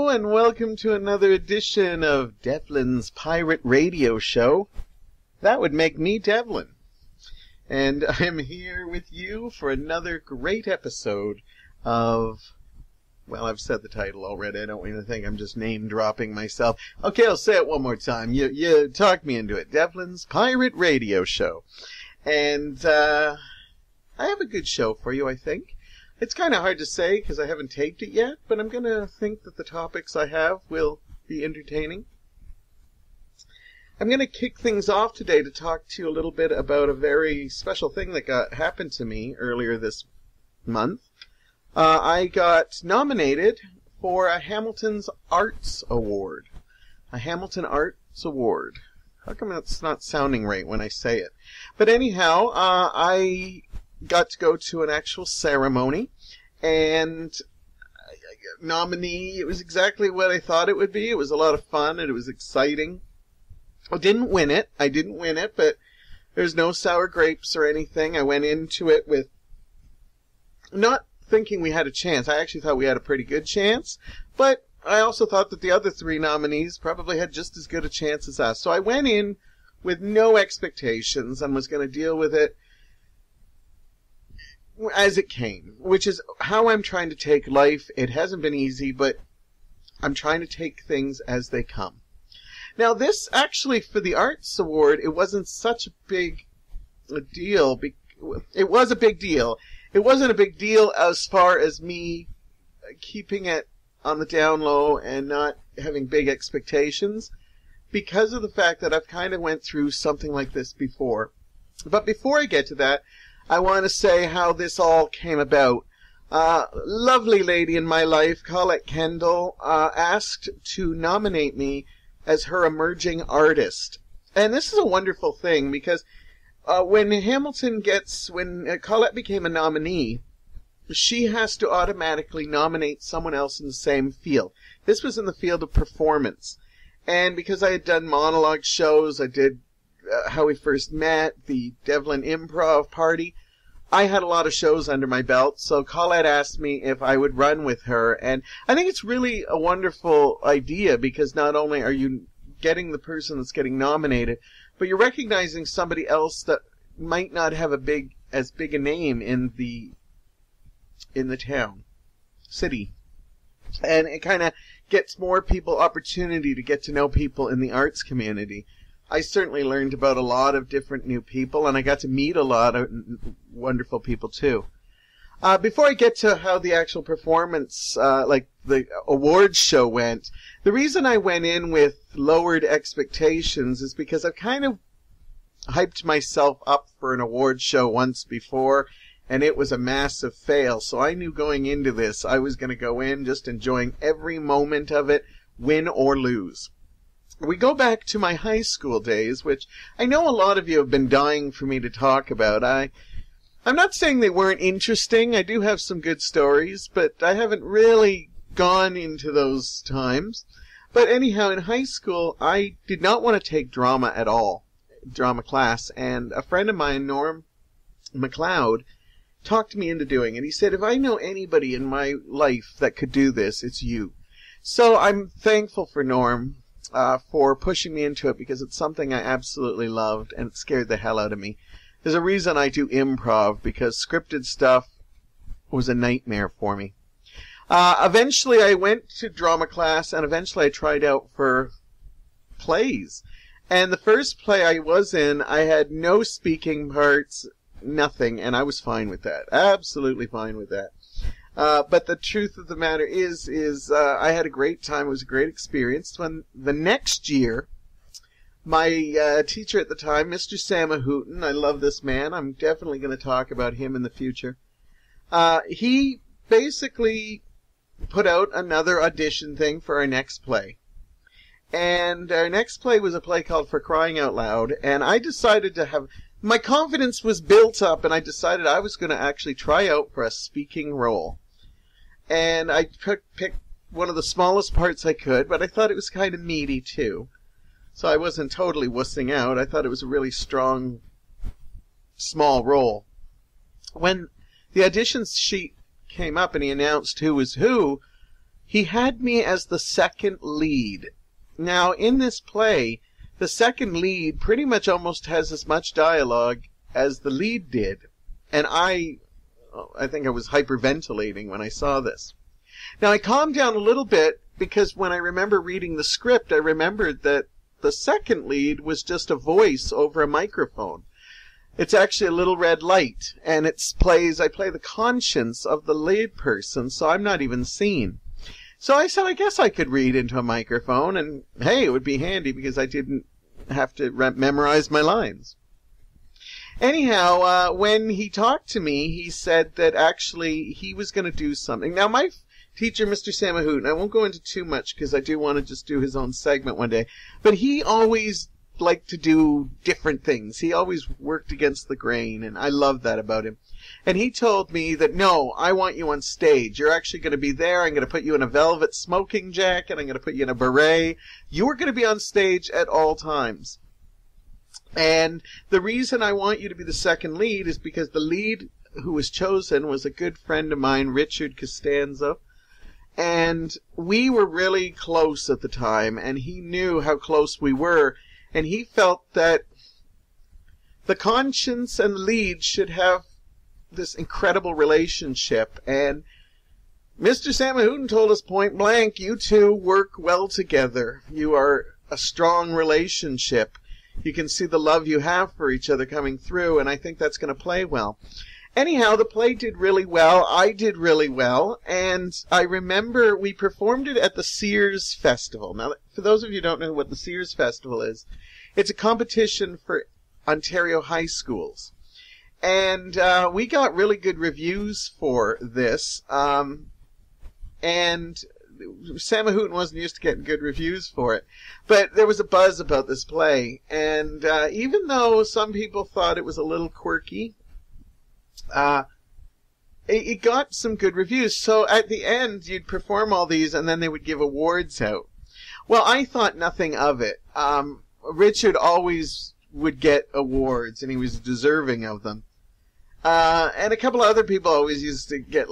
and welcome to another edition of Devlin's Pirate Radio Show. That would make me Devlin. And I'm here with you for another great episode of... Well, I've said the title already. I don't want you to think I'm just name-dropping myself. Okay, I'll say it one more time. You talked me into it. Devlin's Pirate Radio Show. And I have a good show for you, I think. It's kind of hard to say because I haven't taped it yet, but I'm going to think that the topics I have will be entertaining. I'm going to kick things off today to talk to you a little bit about a very special thing that happened to me earlier this month. I got nominated for a Hamilton's Arts Award. A Hamilton Arts Award. How come that's not sounding right when I say it? But anyhow, I got to go to an actual ceremony, and nominee, it was exactly what I thought it would be. It was a lot of fun, and it was exciting. I didn't win it, but there's no sour grapes or anything. I went into it with not thinking we had a chance. I actually thought we had a pretty good chance, but I also thought that the other three nominees probably had just as good a chance as us. So I went in with no expectations and was going to deal with it as it came, which is how I'm trying to take life. It hasn't been easy, but I'm trying to take things as they come. Now, this actually, for the Arts Award, it wasn't such a big deal. It was a big deal. It wasn't a big deal as far as me keeping it on the down low and not having big expectations, because of the fact that I've kind of went through something like this before. But before I get to that, I want to say how this all came about. Lovely lady in my life, Colette Kendall, asked to nominate me as her emerging artist. And this is a wonderful thing because when Colette became a nominee, she has to automatically nominate someone else in the same field. This was in the field of performance. And because I had done monologue shows, I did How We First Met, the Devlin Improv Party, I had a lot of shows under my belt, so Colette asked me if I would run with her, and I think it's really a wonderful idea because not only are you getting the person that's getting nominated, but you're recognizing somebody else that might not have as big a name in the city. And it kind of gets more people opportunity to get to know people in the arts community. I certainly learned about a lot of different new people, and I got to meet a lot of wonderful people, too. Before I get to how the actual performance, like the awards show went, the reason I went in with lowered expectations is because I've kind of hyped myself up for an awards show once before, and it was a massive fail. So I knew going into this, I was going to go in just enjoying every moment of it, win or lose. We go back to my high school days, which I know a lot of you have been dying for me to talk about. I'm not saying they weren't interesting. I do have some good stories, but I haven't really gone into those times. But anyhow, in high school, I did not want to take drama at all, drama class, and a friend of mine, Norm MacLeod, talked me into doing it. He said, if I know anybody in my life that could do this, it's you. So I'm thankful for Norm for pushing me into it because it's something I absolutely loved and it scared the hell out of me. There's a reason I do improv because scripted stuff was a nightmare for me. Eventually I went to drama class and eventually I tried out for plays. And the first play I was in, I had no speaking parts, nothing, and I was fine with that. Absolutely fine with that. But the truth of the matter is I had a great time. It was a great experience. When the next year, my teacher at the time, Mr. Samahooten, I love this man. I'm definitely going to talk about him in the future. He basically put out another audition thing for our next play. And our next play was a play called For Crying Out Loud. And I decided to have... My confidence was built up, and I decided I was going to actually try out for a speaking role. And I picked one of the smallest parts I could, but I thought it was kind of meaty, too. So I wasn't totally wussing out. I thought it was a really strong, small role. When the audition sheet came up and he announced who was who, he had me as the second lead. Now, in this play, the second lead pretty much almost has as much dialogue as the lead did. And I think I was hyperventilating when I saw this. Now, I calmed down a little bit because when I remember reading the script, I remembered that the second lead was just a voice over a microphone. It's actually a little red light, and I play the conscience of the lead person, so I'm not even seen. So I said, I guess I could read into a microphone, and hey, it would be handy because I didn't have to memorize my lines. Anyhow, when he talked to me, he said that actually he was going to do something. Now, my teacher, Mr. Samahoot, and I won't go into too much because I do want to just do his own segment one day, but he always liked to do different things. He always worked against the grain, and I love that about him. And he told me that, no, I want you on stage. You're actually going to be there. I'm going to put you in a velvet smoking jacket. I'm going to put you in a beret. You're going to be on stage at all times. And the reason I want you to be the second lead is because the lead who was chosen was a good friend of mine, Richard Costanzo. And we were really close at the time, and he knew how close we were. And he felt that the conscience and the lead should have this incredible relationship. And Mr. Samahoot told us point blank, you two work well together. You are a strong relationship. You can see the love you have for each other coming through, and I think that's going to play well. Anyhow, the play did really well. I did really well, and I remember we performed it at the Sears Festival. Now, for those of you who don't know what the Sears Festival is, it's a competition for Ontario high schools. And we got really good reviews for this, and Samahoot wasn't used to getting good reviews for it. But there was a buzz about this play, and even though some people thought it was a little quirky, it got some good reviews. So at the end, you'd perform all these, and then they would give awards out. Well, I thought nothing of it. Richard always would get awards, and he was deserving of them. And a couple of other people always used to get,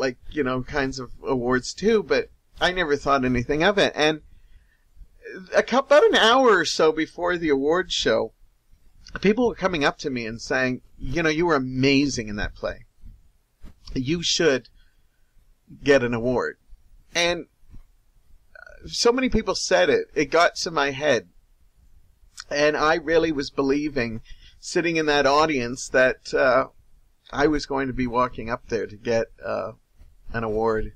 kinds of awards too, but I never thought anything of it. And about an hour or so before the award show, people were coming up to me and saying, you were amazing in that play. You should get an award. And so many people said it, it got to my head. And I really was believing, sitting in that audience, that I was going to be walking up there to get an award.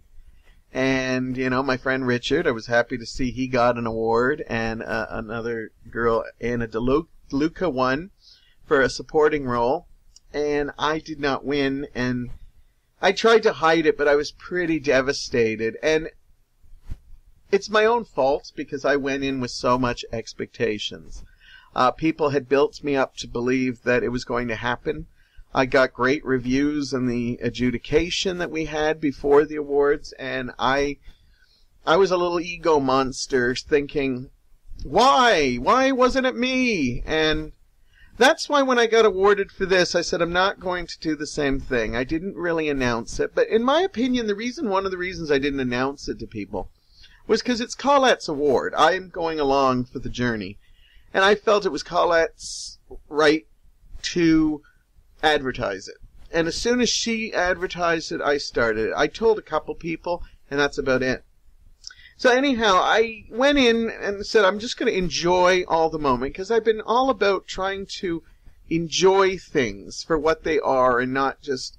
And, my friend Richard, I was happy to see he got an award, and another girl, Anna DeLuca, won for a supporting role. And I did not win, and I tried to hide it, but I was pretty devastated. And it's my own fault because I went in with so much expectations. People had built me up to believe that it was going to happen. I got great reviews in the adjudication that we had before the awards, and I was a little ego monster thinking, why wasn't it me? And that's why when I got awarded for this, I said I'm not going to do the same thing. I didn't really announce it, but in my opinion, one of the reasons I didn't announce it to people was because it's Colette's award. I am going along for the journey, and I felt it was Colette's right to advertise it. And as soon as she advertised it, I started it. I told a couple people, and that's about it. So anyhow, I went in and said, I'm just going to enjoy all the moment, because I've been all about trying to enjoy things for what they are and not just...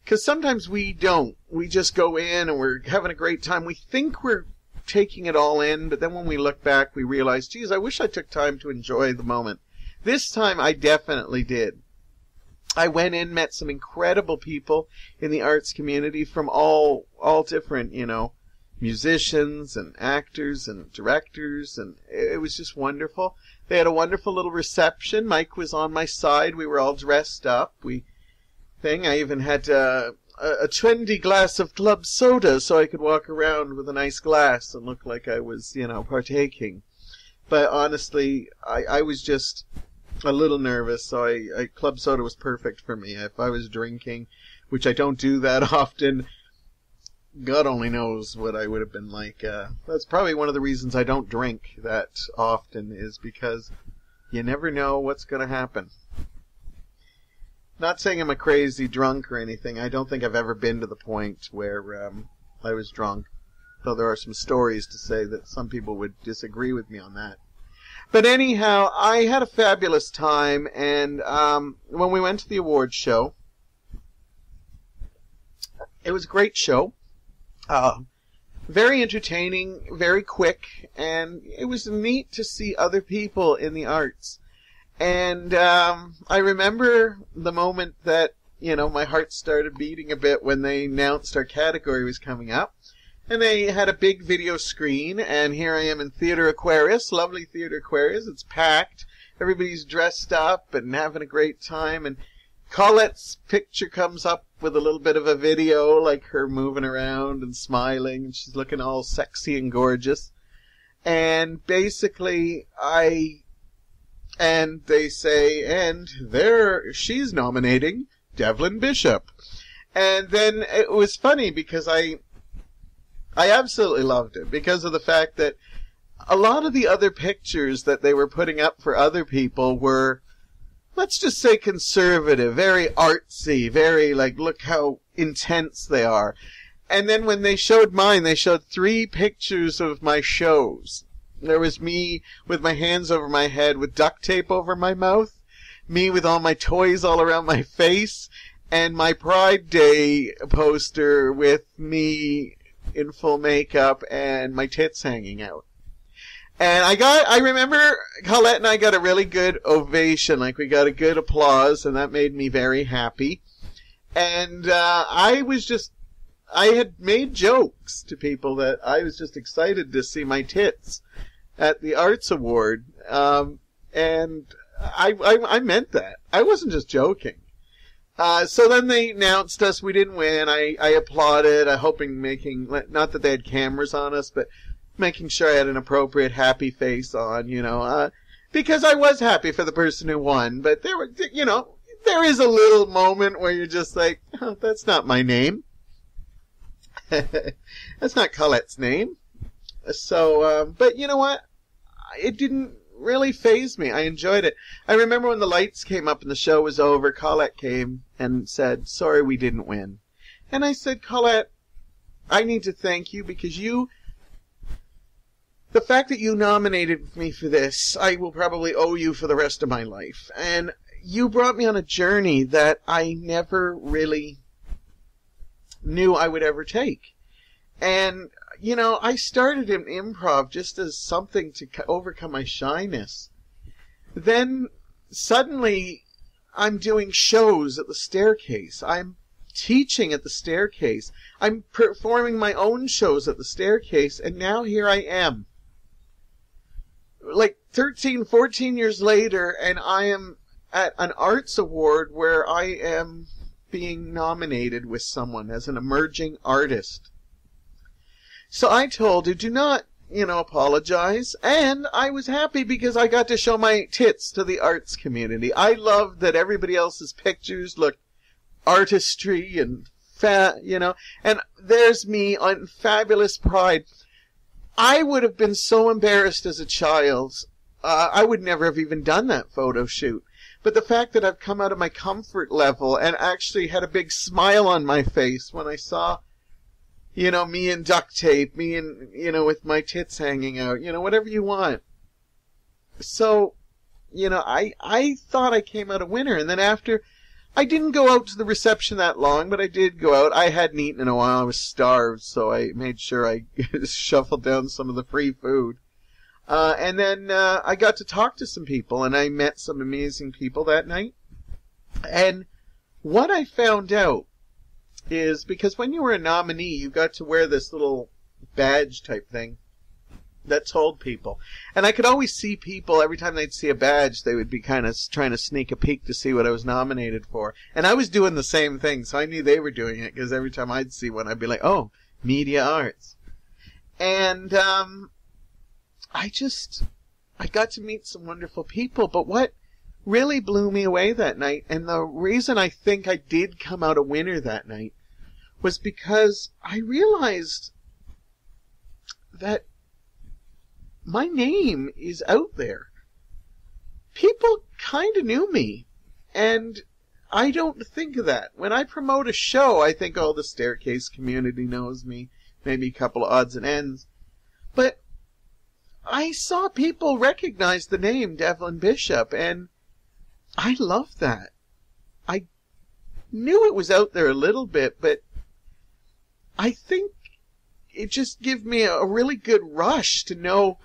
Because sometimes we don't. We just go in and we're having a great time. We think we're taking it all in, but then when we look back, we realize, geez, I wish I took time to enjoy the moment. This time, I definitely did. I went in, met some incredible people in the arts community from all different, musicians and actors and directors, and it was just wonderful. They had a wonderful little reception. Mike was on my side. We were all dressed up. I even had a trendy glass of club soda so I could walk around with a nice glass and look like I was, partaking. But honestly, I was just a little nervous, so club soda was perfect for me. If I was drinking, which I don't do that often, God only knows what I would have been like. That's probably one of the reasons I don't drink that often, is because you never know what's going to happen. Not saying I'm a crazy drunk or anything. I don't think I've ever been to the point where I was drunk. Though there are some stories to say that some people would disagree with me on that. But anyhow, I had a fabulous time, and when we went to the awards show, it was a great show. Very entertaining, very quick, and it was neat to see other people in the arts. And I remember the moment that, my heart started beating a bit when they announced our category was coming up. And they had a big video screen, and here I am in Theatre Aquarius, lovely Theatre Aquarius. It's packed. Everybody's dressed up and having a great time. And Colette's picture comes up with a little bit of a video, like her moving around and smiling, and she's looking all sexy and gorgeous. And basically, and they say, and there, she's nominating Devlin Bishop. And then it was funny because I absolutely loved it because of the fact that a lot of the other pictures that they were putting up for other people were, let's just say, conservative, very artsy, very like, look how intense they are. And then when they showed mine, they showed 3 pictures of my shows. There was me with my hands over my head with duct tape over my mouth, me with all my toys all around my face, and my Pride Day poster with me in full makeup and my tits hanging out. And I remember Colette and I got a really good ovation, like we got a good applause, and that made me very happy. And I had made jokes to people that I was just excited to see my tits at the Arts Award. And I meant that. I wasn't just joking. So then they announced us. We didn't win. I applauded, not that they had cameras on us, but making sure I had an appropriate happy face on, because I was happy for the person who won. But there is a little moment where you're just like, oh, that's not my name. That's not Colette's name. So, but you know what? It didn't really faze me. I enjoyed it. I remember when the lights came up and the show was over, Colette came and said, sorry we didn't win. And I said, Colette, I need to thank you because the fact that you nominated me for this, I will probably owe you for the rest of my life. And you brought me on a journey that I never really knew I would ever take. And I started in improv just as something to overcome my shyness. Then, suddenly, I'm doing shows at the Staircase. I'm teaching at the Staircase. I'm performing my own shows at the Staircase, and now here I am. Like 13, 14 years later, and I am at an arts award where I am being nominated with someone as an emerging artist. So I told her, do not, apologize. And I was happy because I got to show my tits to the arts community. I loved that everybody else's pictures looked artistry and and there's me on Fabulous Pride. I would have been so embarrassed as a child. I would never have even done that photo shoot. But the fact that I've come out of my comfort level and actually had a big smile on my face when I saw me in duct tape, me in, with my tits hanging out, whatever you want. So, I thought I came out a winner. And then after, I didn't go out to the reception that long, but I did go out. I hadn't eaten in a while. I was starved, so I made sure I shuffled down some of the free food. And then I got to talk to some people, and I met some amazing people that night. And what I found out is because when you were a nominee, you got to wear this little badge type thing that told people. And I could always see people, every time they'd see a badge, they would be kind of trying to sneak a peek to see what I was nominated for. And I was doing the same thing, so I knew they were doing it, because every time I'd see one, I'd be like, oh, media arts. And I got to meet some wonderful people, but what really blew me away that night, and the reason I think I did come out a winner that night, was because I realized that my name is out there. People kind of knew me, and I don't think of that. When I promote a show, I think, oh, the Staircase community knows me, maybe a couple of odds and ends. But I saw people recognize the name Devlin Bishop, and I love that. I knew it was out there a little bit, but I think it just gave me a really good rush to know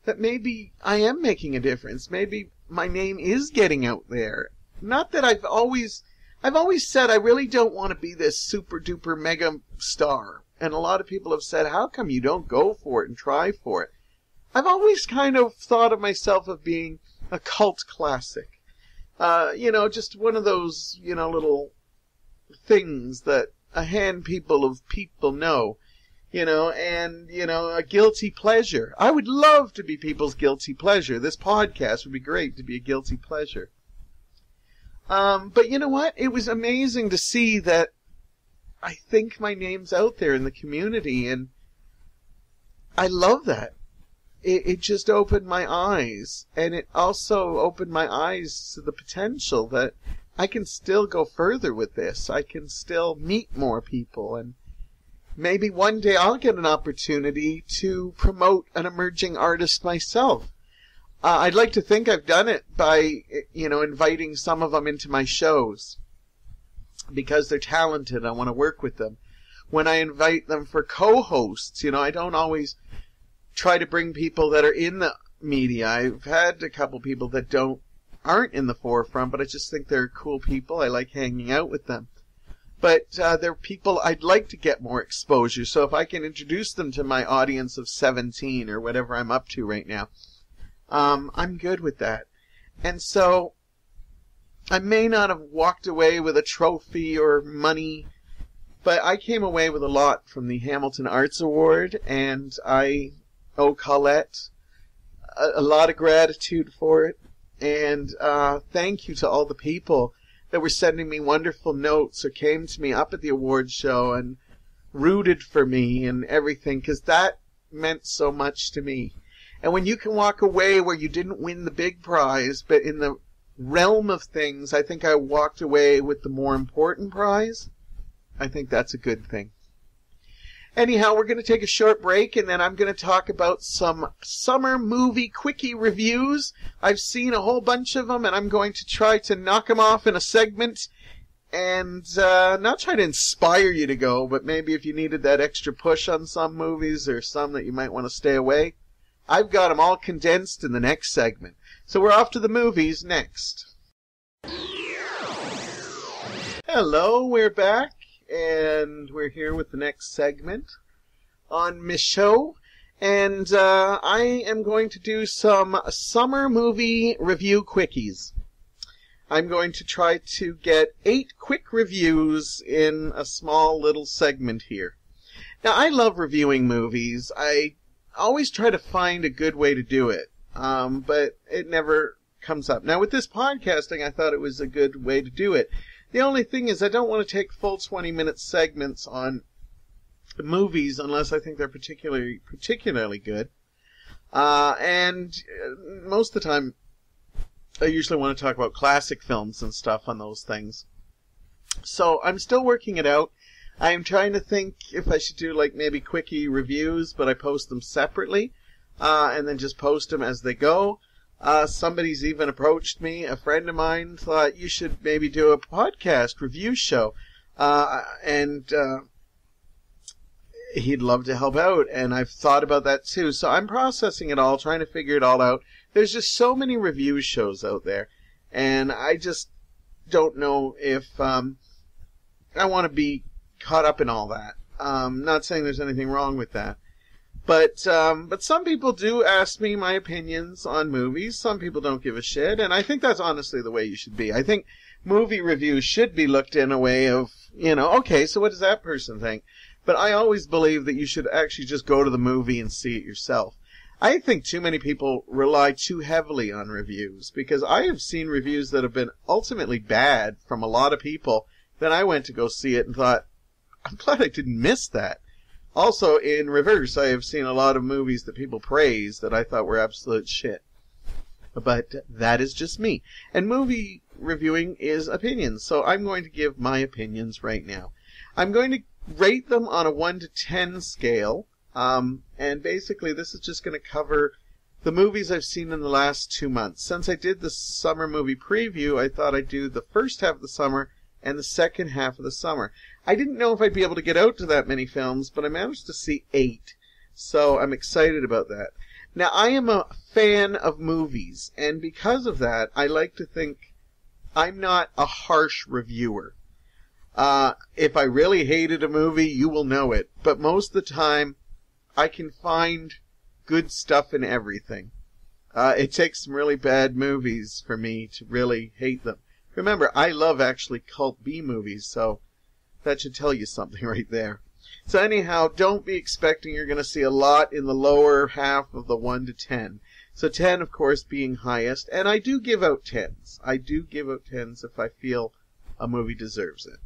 that maybe I am making a difference. Maybe my name is getting out there. Not that I've always said I really don't want to be this super duper mega star. And a lot of people have said, how come you don't go for it and try for it? I've always kind of thought of myself of being a cult classic. Just one of those, little things that a handful of people know, and, a guilty pleasure. I would love to be people's guilty pleasure. This podcast would be great to be a guilty pleasure. But you know what? It was amazing to see that I think my name's out there in the community, and I love that. It just opened my eyes, and it also opened my eyes to the potential that I can still go further with this. I can still meet more people, and maybe one day I'll get an opportunity to promote an emerging artist myself. I'd like to think I've done it by, inviting some of them into my shows. Because they're talented, I want to work with them. When I invite them for co-hosts, I don't always try to bring people that are in the media. I've had a couple people that aren't in the forefront, but I just think they're cool people. I like hanging out with them. But they're people I'd like to get more exposure. So if I can introduce them to my audience of 17 or whatever I'm up to right now, I'm good with that. And so I may not have walked away with a trophy or money, but I came away with a lot from the Hamilton Arts Award, and I owe Colette a lot of gratitude for it. And thank you to all the people that were sending me wonderful notes or came to me up at the award show and rooted for me and everything, because that meant so much to me. And when you can walk away where you didn't win the big prize, but in the realm of things, I think I walked away with the more important prize, I think that's a good thing. Anyhow, we're going to take a short break, and then I'm going to talk about some summer movie quickie reviews. I've seen a whole bunch of them, and I'm going to try to knock them off in a segment, and not try to inspire you to go, but maybe if you needed that extra push on some movies or some that you might want to stay away, I've got them all condensed in the next segment. So we're off to the movies next. Hello, we're back, and we're here with the next segment on my show. And I am going to do some summer movie review quickies. I'm going to try to get 8 quick reviews in a small little segment here. Now, I love reviewing movies. I always try to find a good way to do it, but it never comes up. Now, with this podcasting, I thought it was a good way to do it. The only thing is I don't want to take full 20-minute segments on movies unless I think they're particularly good. And most of the time, I usually want to talk about classic films and stuff on those things. So I'm still working it out. I'm trying to think if I should do like maybe quickie reviews, but I post them separately, and then just post them as they go. Somebody's even approached me. A friend of mine thought you should maybe do a podcast review show, and he'd love to help out, and I've thought about that too. So I'm processing it all, trying to figure it all out. There's just so many review shows out there, and I just don't know if I want to be caught up in all that. Not saying there's anything wrong with that. But some people do ask me my opinions on movies. Some people don't give a shit, and I think that's honestly the way you should be. I think movie reviews should be looked in a way of, okay, so what does that person think? But I always believe that you should actually just go to the movie and see it yourself. I think too many people rely too heavily on reviews, because I have seen reviews that have been ultimately bad from a lot of people. Then I went to go see it and thought, I'm glad I didn't miss that. Also, in reverse, I have seen a lot of movies that people praise that I thought were absolute shit. But that is just me. And movie reviewing is opinions, so I'm going to give my opinions right now. I'm going to rate them on a 1 to 10 scale, and basically this is just going to cover the movies I've seen in the last 2 months. Since I did the summer movie preview, I thought I'd do the first half of the summer and the second half of the summer. I didn't know if I'd be able to get out to that many films, but I managed to see 8, so I'm excited about that. Now, I am a fan of movies, and because of that, I like to think I'm not a harsh reviewer. If I really hated a movie, you will know it, but most of the time, I can find good stuff in everything. It takes some really bad movies for me to really hate them. Remember, I love actually cult B movies, so that should tell you something right there. So anyhow, don't be expecting you're going to see a lot in the lower half of the 1 to 10. So 10, of course, being highest, and I do give out 10s. I do give out 10s if I feel a movie deserves it.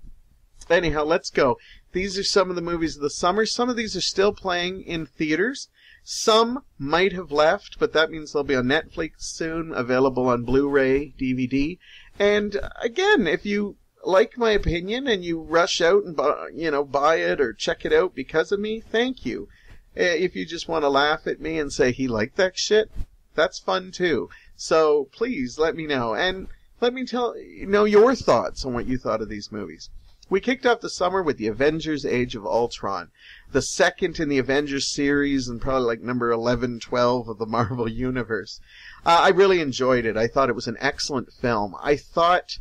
Anyhow, let's go. These are some of the movies of the summer. Some of these are still playing in theaters. Some might have left, but that means they'll be on Netflix soon, available on Blu-ray, DVD. And again, if you like my opinion and you rush out and buy it or check it out because of me, thank you. If you just want to laugh at me and say he liked that shit, that's fun too. So please let me know, and let me know your thoughts on what you thought of these movies. We kicked off the summer with the Avengers Age of Ultron, the second in the Avengers series and probably like number 11, 12 of the Marvel Universe. I really enjoyed it. I thought it was an excellent film. I thought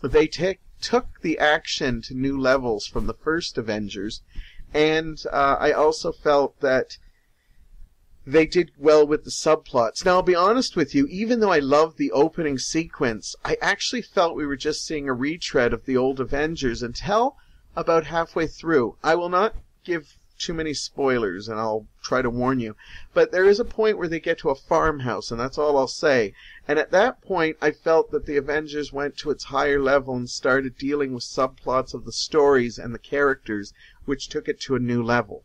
they took the action to new levels from the first Avengers, and I also felt that they did well with the subplots. Now, I'll be honest with you, even though I loved the opening sequence, I actually felt we were just seeing a retread of the old Avengers until about halfway through. I will not give too many spoilers, and I'll try to warn you, but there is a point where they get to a farmhouse, and that's all I'll say. And at that point, I felt that the Avengers went to its higher level and started dealing with subplots of the stories and the characters, which took it to a new level.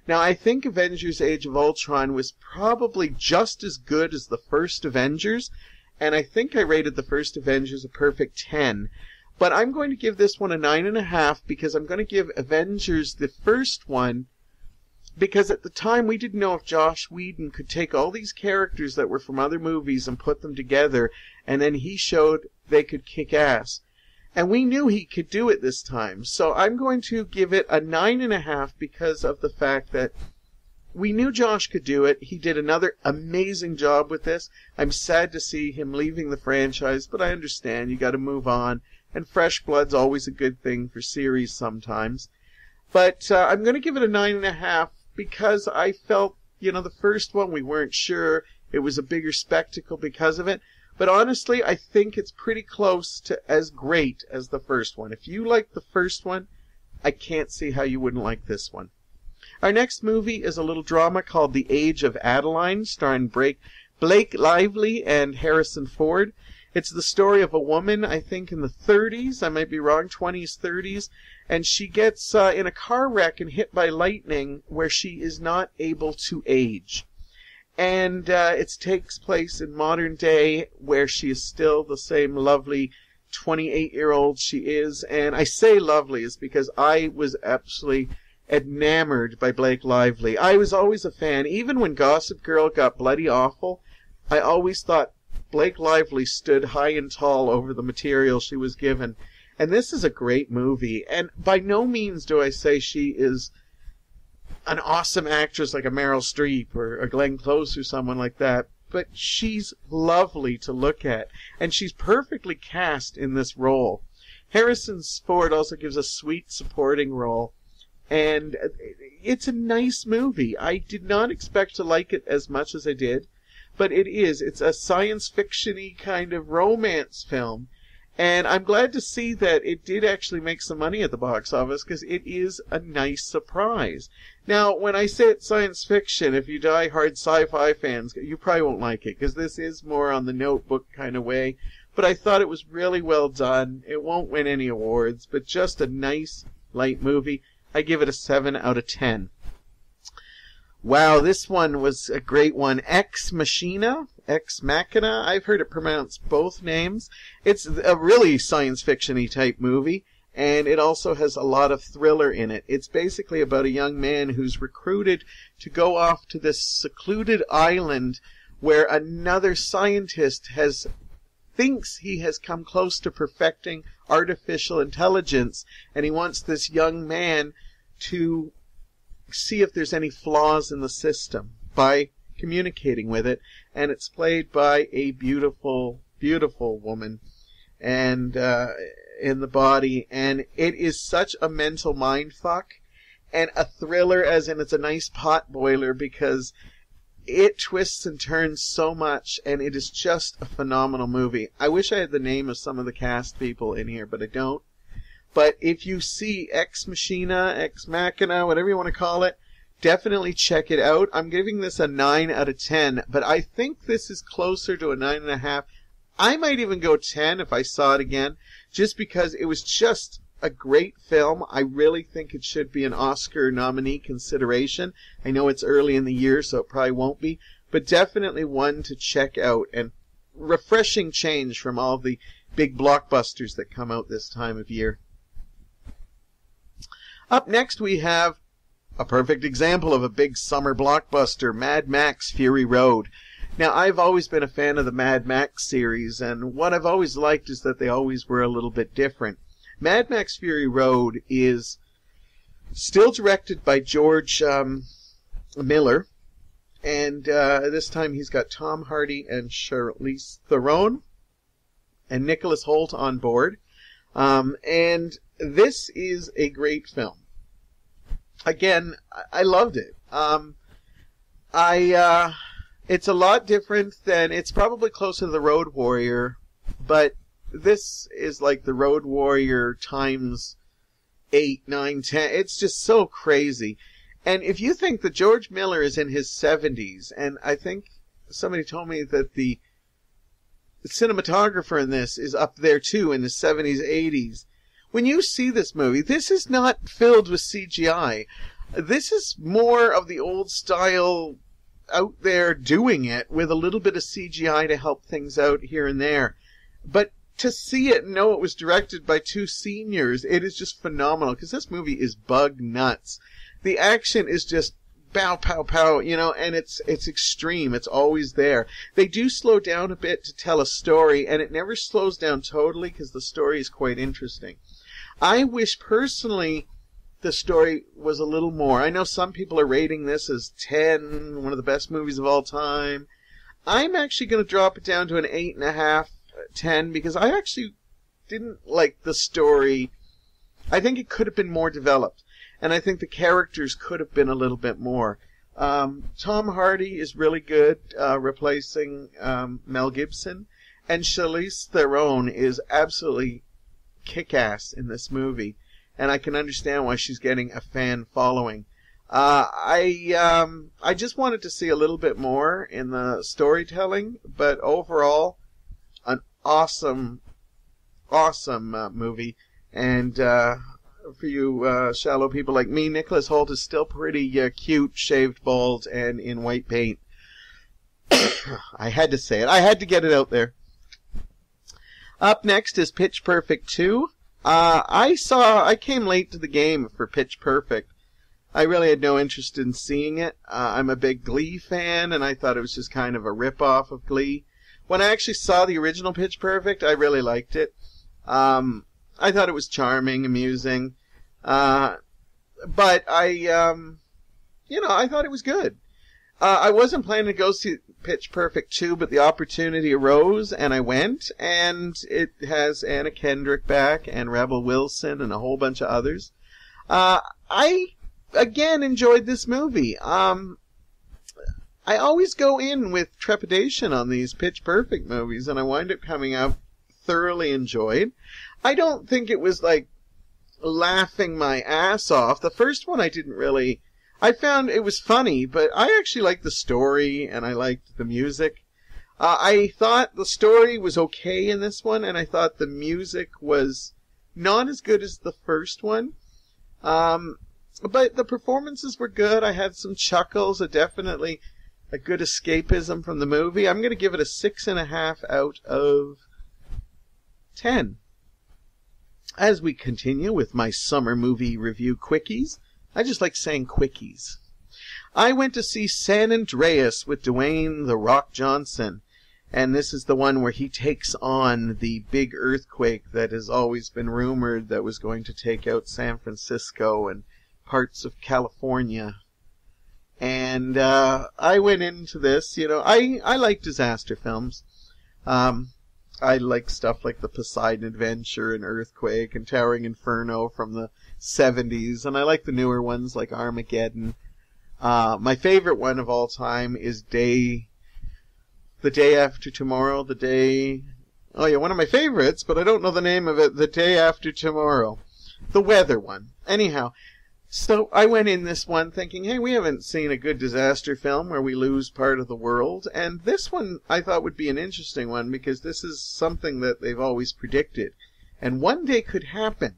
Now, I think Avengers Age of Ultron was probably just as good as the first Avengers, and I think I rated the first Avengers a perfect 10. But I'm going to give this one a 9.5 because I'm going to give Avengers the first one because at the time we didn't know if Joss Whedon could take all these characters that were from other movies and put them together, and then he showed they could kick ass. And we knew he could do it this time. So I'm going to give it a 9.5 because of the fact that we knew Josh could do it. He did another amazing job with this. I'm sad to see him leaving the franchise, but I understand. You got to move on. And fresh blood's always a good thing for series sometimes. But I'm going to give it a 9.5 because I felt, the first one we weren't sure. It was a bigger spectacle because of it. But honestly, I think it's pretty close to as great as the first one. If you like the first one, I can't see how you wouldn't like this one. Our next movie is a little drama called The Age of Adeline, starring Blake Lively and Harrison Ford. It's the story of a woman, I think in the 30s, I might be wrong, 20s, 30s, and she gets in a car wreck and hit by lightning where she is not able to age. And it takes place in modern day where she is still the same lovely 28-year-old she is. And I say lovely is because I was absolutely enamored by Blake Lively. I was always a fan. Even when Gossip Girl got bloody awful, I always thought Blake Lively stood high and tall over the material she was given. And this is a great movie. And by no means do I say she is an awesome actress like a Meryl Streep or a Glenn Close or someone like that, but she's lovely to look at, and she's perfectly cast in this role. Harrison Ford also gives a sweet supporting role, and it's a nice movie. I did not expect to like it as much as I did, but it is. It's a science fiction-y kind of romance film, and I'm glad to see that it did actually make some money at the box office because it is a nice surprise. Now, when I say it's science fiction, if you die-hard sci-fi fans, you probably won't like it because this is more on the Notebook kind of way. But I thought it was really well done. It won't win any awards, but just a nice, light movie. I give it a 7 out of 10. Wow, this one was a great one. Ex Machina? Ex Machina? I've heard it pronounced both names. It's a really science fiction-y type movie, and it also has a lot of thriller in it. It's basically about a young man who's recruited to go off to this secluded island where another scientist thinks he has come close to perfecting artificial intelligence, and he wants this young man to see if there's any flaws in the system by communicating with it. And it's played by a beautiful, beautiful woman and in the body, and it is such a mental mind fuck and a thriller, as in it's a nice pot boiler, because it twists and turns so much, and it is just a phenomenal movie. I wish I had the name of some of the cast people in here, but I don't. But if you see Ex Machina, Ex Machina, whatever you want to call it, definitely check it out. I'm giving this a 9 out of 10, but I think this is closer to a 9.5. I might even go 10 if I saw it again, just because it was just a great film. I really think it should be an Oscar nominee consideration. I know it's early in the year, so it probably won't be, but definitely one to check out, and refreshing change from all the big blockbusters that come out this time of year. Up next we have a perfect example of a big summer blockbuster, Mad Max Fury Road. Now, I've always been a fan of the Mad Max series, and what I've always liked is that they always were a little bit different. Mad Max Fury Road is still directed by George Miller, and this time he's got Tom Hardy and Charlize Theron and Nicholas Hoult on board. And this is a great film. Again, I loved it. It's a lot different than, it's probably closer to the Road Warrior, but this is like the Road Warrior times 8, 9, 10. It's just so crazy. And if you think that George Miller is in his 70s, and I think somebody told me that the cinematographer in this is up there too, in the 70s, 80s. When you see this movie, this is not filled with CGI. This is more of the old style, out there doing it with a little bit of CGI to help things out here and there. But to see it and know it was directed by two seniors, it is just phenomenal, because this movie is bug nuts. The action is just pow, pow, pow, and it's extreme. It's always there. They do slow down a bit to tell a story, and it never slows down totally, because the story is quite interesting. I wish personally the story was a little more. I know some people are rating this as 10, one of the best movies of all time. I'm actually going to drop it down to an 8.5, 10, because I actually didn't like the story. I think it could have been more developed, and I think the characters could have been a little bit more. Tom Hardy is really good, replacing Mel Gibson, and Charlize Theron is absolutely kick-ass in this movie, and I can understand why she's getting a fan following. I just wanted to see a little bit more in the storytelling, but overall, an awesome movie. And for you shallow people like me, Nicholas Hoult is still pretty cute, shaved bald, and in white paint. I had to say it. I had to get it out there. Up next is Pitch Perfect 2. I came late to the game for Pitch Perfect. I really had no interest in seeing it. I'm a big Glee fan, and I thought it was just kind of a rip-off of Glee. When I actually saw the original Pitch Perfect, I really liked it. I thought it was charming, amusing. But I thought it was good. I wasn't planning to go see Pitch Perfect 2, but the opportunity arose, and I went, and it has Anna Kendrick back, and Rebel Wilson, and a whole bunch of others. I, again, enjoyed this movie. I always go in with trepidation on these Pitch Perfect movies, and I wind up coming out thoroughly enjoyed. I don't think it was, like, laughing my ass off. The first one I didn't really... I found it was funny, but I actually liked the story, and I liked the music. I thought the story was okay in this one, and I thought the music was not as good as the first one. But the performances were good. I had some chuckles. Definitely a good escapism from the movie. I'm going to give it a 6.5 out of 10. As we continue with my summer movie review quickies, I just like saying quickies. I went to see San Andreas with Dwayne "The Rock" Johnson. And this is the one where he takes on the big earthquake that has always been rumored that was going to take out San Francisco and parts of California. And I went into this, I like disaster films. I like stuff like the Poseidon Adventure and Earthquake and Towering Inferno from the 70s. And I like the newer ones like Armageddon. My favorite one of all time is The Day After Tomorrow. One of my favorites, but I don't know the name of it. The Day After Tomorrow. The weather one. Anyhow, so I went in this one thinking, hey, we haven't seen a good disaster film where we lose part of the world. And this one I thought would be an interesting one because this is something that they've always predicted. And one day could happen.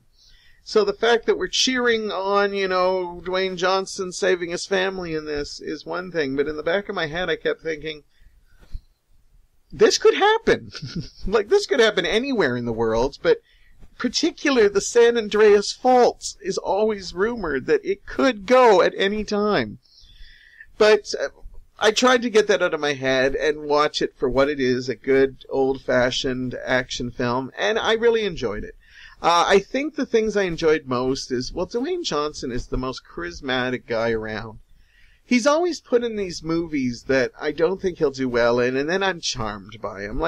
So the fact that we're cheering on, Dwayne Johnson saving his family in this is one thing. But in the back of my head, I kept thinking, this could happen. This could happen anywhere in the world, but particularly the San Andreas Fault is always rumored that it could go at any time. But I tried to get that out of my head and watch it for what it is, a good old-fashioned action film, and I really enjoyed it. I think the things I enjoyed most is, Dwayne Johnson is the most charismatic guy around. He's always put in these movies that I don't think he'll do well in, and then I'm charmed by him.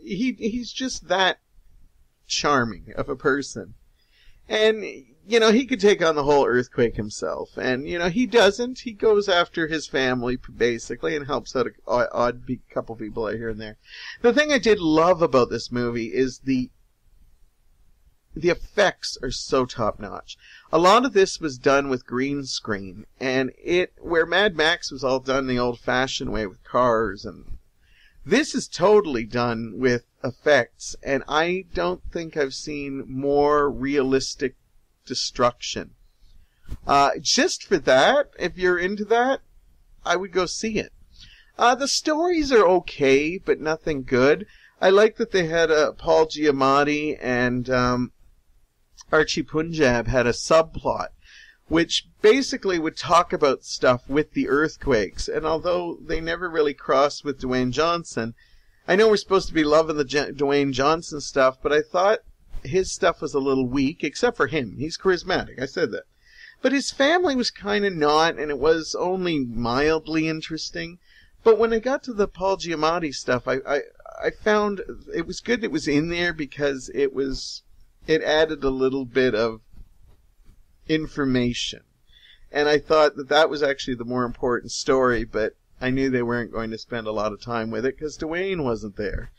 He's just that charming of a person. And, he could take on the whole earthquake himself. And, he doesn't. He goes after his family, basically, and helps out a couple people out here and there. The thing I did love about this movie is the effects are so top-notch. A lot of this was done with green screen, and where Mad Max was all done the old-fashioned way with cars, and this is totally done with effects, and I don't think I've seen more realistic destruction. Just for that, if you're into that, I would go see it. The stories are okay, but nothing good. I like that they had Paul Giamatti and Archie Punjab had a subplot, which basically would talk about stuff with the earthquakes. And although they never really crossed with Dwayne Johnson, I know we're supposed to be loving the Dwayne Johnson stuff, but I thought his stuff was a little weak, except for him. He's charismatic, I said that. But his family was kind of not, and it was only mildly interesting. But when I got to the Paul Giamatti stuff, I found it was good it was in there because it added a little bit of information. And I thought that was actually the more important story, but I knew they weren't going to spend a lot of time with it because Dwayne wasn't there.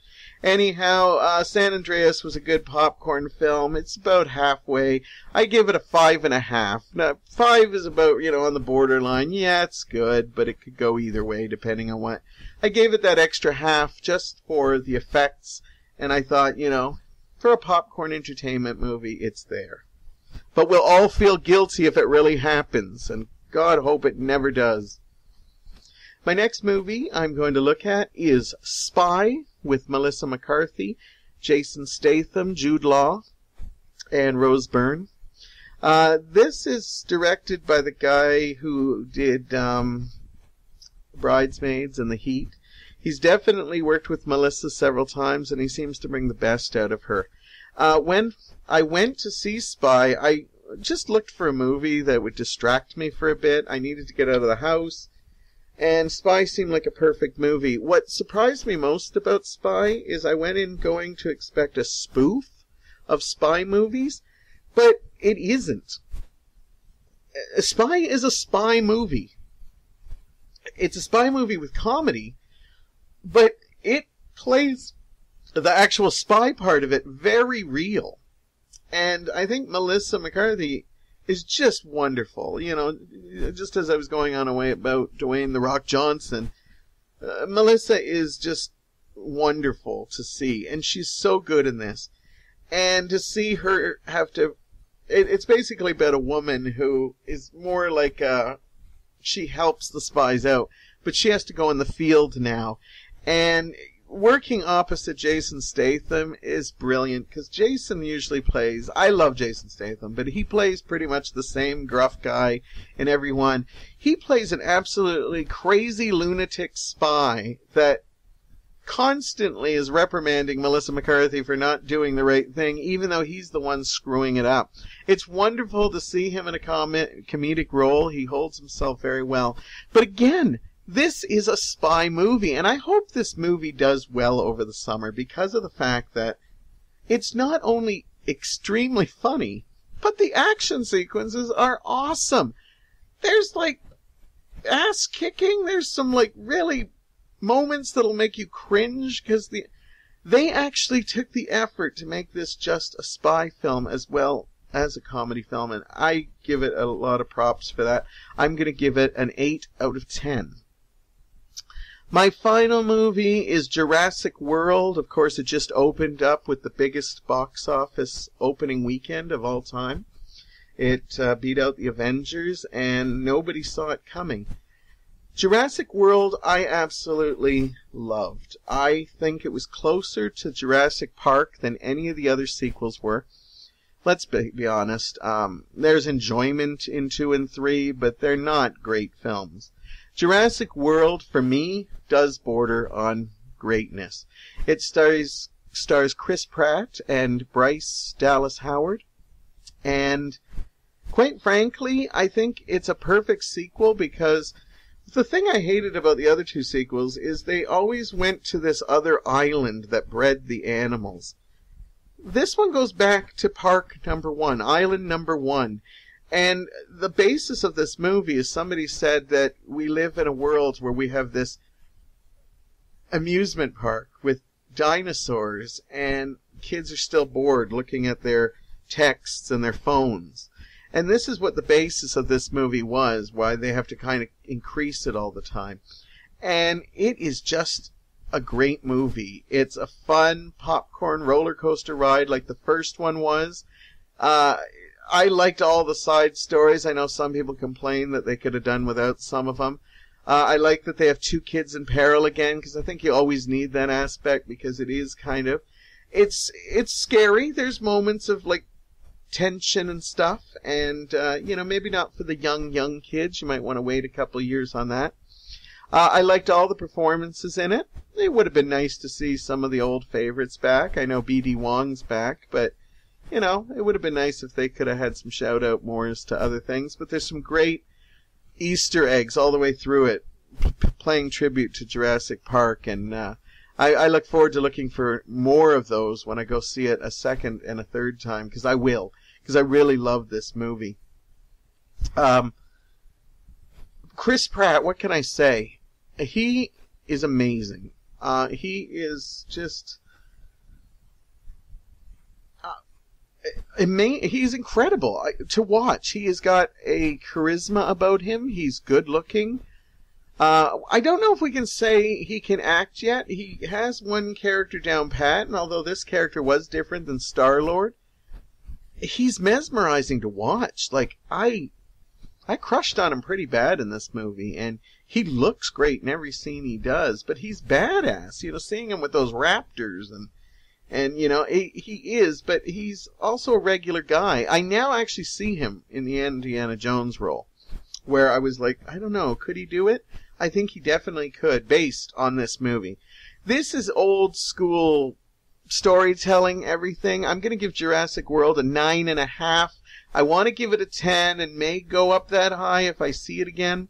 Anyhow, San Andreas was a good popcorn film. It's about halfway. I give it a 5.5. Now, 5 is about, on the borderline. Yeah, it's good, but it could go either way depending on what. I gave it that extra half just for the effects, and I thought, for a popcorn entertainment movie, it's there. But we'll all feel guilty if it really happens, and God hope it never does. My next movie I'm going to look at is Spy with Melissa McCarthy, Jason Statham, Jude Law, and Rose Byrne. This is directed by the guy who did Bridesmaids and The Heat. He's definitely worked with Melissa several times, and he seems to bring the best out of her. When I went to see Spy, I just looked for a movie that would distract me for a bit. I needed to get out of the house, and Spy seemed like a perfect movie. What surprised me most about Spy is I went in going to expect a spoof of spy movies, but it isn't. Spy is a spy movie. It's a spy movie with comedy, but it plays the actual spy part of it very real. And I think Melissa McCarthy is just wonderful. Just as I was going on away about Dwayne "The Rock" Johnson, Melissa is just wonderful to see. And she's so good in this. And to see her have to it's basically about a woman who is more like she helps the spies out, but she has to go in the field now. And working opposite Jason Statham is brilliant, because Jason usually plays, I love Jason Statham, but he plays pretty much the same gruff guy in every one. He plays an absolutely crazy lunatic spy that constantly is reprimanding Melissa McCarthy for not doing the right thing, even though he's the one screwing it up. It's wonderful to see him in a comedic role. He holds himself very well. But again, this is a spy movie, and I hope this movie does well over the summer because of the fact that it's not only extremely funny, but the action sequences are awesome. There's like ass kicking, there's some like really moments that'll make you cringe, because they actually took the effort to make this just a spy film as well as a comedy film, and I give it a lot of props for that. I'm going to give it an 8 out of 10. My final movie is Jurassic World. Of course, it just opened up with the biggest box office opening weekend of all time. It beat out the Avengers, and nobody saw it coming. Jurassic World, I absolutely loved. I think it was closer to Jurassic Park than any of the other sequels were. Let's be honest. There's enjoyment in 2 and 3, but they're not great films. Jurassic World, for me, does border on greatness. It stars Chris Pratt and Bryce Dallas Howard. And quite frankly, I think it's a perfect sequel, because the thing I hated about the other 2 sequels is they always went to this other island that bred the animals. This one goes back to park number 1, island number 1. And the basis of this movie is somebody said that we live in a world where we have this amusement park with dinosaurs, and kids are still bored looking at their texts and their phones. And this is what the basis of this movie was, why they have to kind of increase it all the time. And it is just a great movie. It's a fun popcorn roller coaster ride like the first one was. I liked all the side stories. I know some people complain that they could have done without some of them. I like that they have 2 kids in peril again, because I think you always need that aspect, because it is kind of, it's scary. There's moments of like tension and stuff, and maybe not for the young kids. You might want to wait a couple of years on that. I liked all the performances in it. It would have been nice to see some of the old favorites back. I know B.D. Wong's back, but it would have been nice if they could have had some shout out mores to other things. But there's some great Easter eggs all the way through it, playing tribute to Jurassic Park, and I look forward to looking for more of those when I go see it a second and a third time, because I will, because I really love this movie. Chris Pratt, what can I say? He is amazing. He is just he's incredible to watch. He has got a charisma about him. He's good looking. I don't know if we can say he can act yet. He has one character down pat, and although this character was different than Star-Lord, he's mesmerizing to watch. Like, I crushed on him pretty bad in this movie, and he looks great in every scene he does, but he's badass. Seeing him with those raptors and he is, but he's also a regular guy. I now actually see him in the Indiana Jones role, where I was like, I don't know, could he do it? I think he definitely could, based on this movie. This is old school storytelling, everything. I'm going to give Jurassic World a 9.5. I want to give it a 10 and may go up that high if I see it again.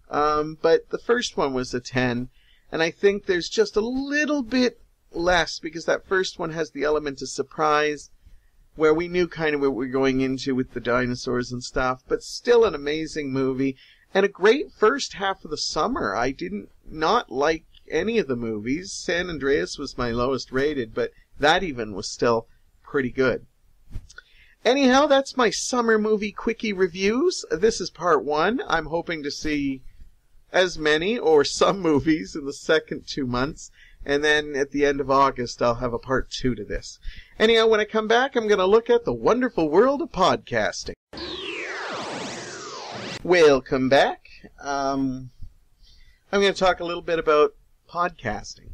But the first one was a 10, and I think there's just a little bit less, because that first one has the element of surprise, where we knew kind of what we were going into with the dinosaurs and stuff, but still an amazing movie, and a great first half of the summer. I didn't not like any of the movies. San Andreas was my lowest rated, but that even was still pretty good. Anyhow, that's my summer movie quickie reviews. This is part 1. I'm hoping to see as many or some movies in the second 2 months. And then at the end of August, I'll have a part 2 to this. Anyhow, when I come back, I'm going to look at the wonderful world of podcasting. Welcome back. I'm going to talk a little bit about podcasting.